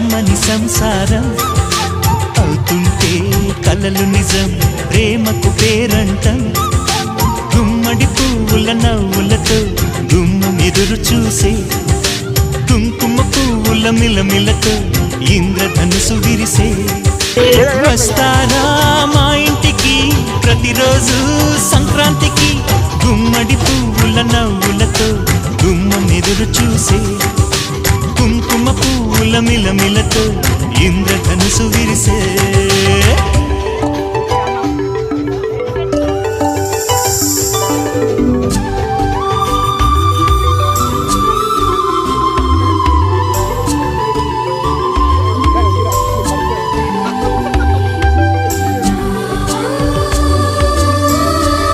కమ్మని సంసారం అవుతుంటే కలలు నిజం ప్రేమకు పేరంటం గుమ్మడి పువ్వుల నవ్వులతో గుమ్మం ఎదురు చూసే కుంకుమ పువ్వుల మిలమిలతో ఇంద్రధనుసు విరిసే వస్తారా మా ఇంటికి ప్రతిరోజు సంక్రాంతికి గుమ్మడి పువ్వుల నవ్వులతో గుమ్మం ఎదురు చూసే కుంకుమ పువ్వుల మిలమిలతో ఇంద్రధనుసు విరిసే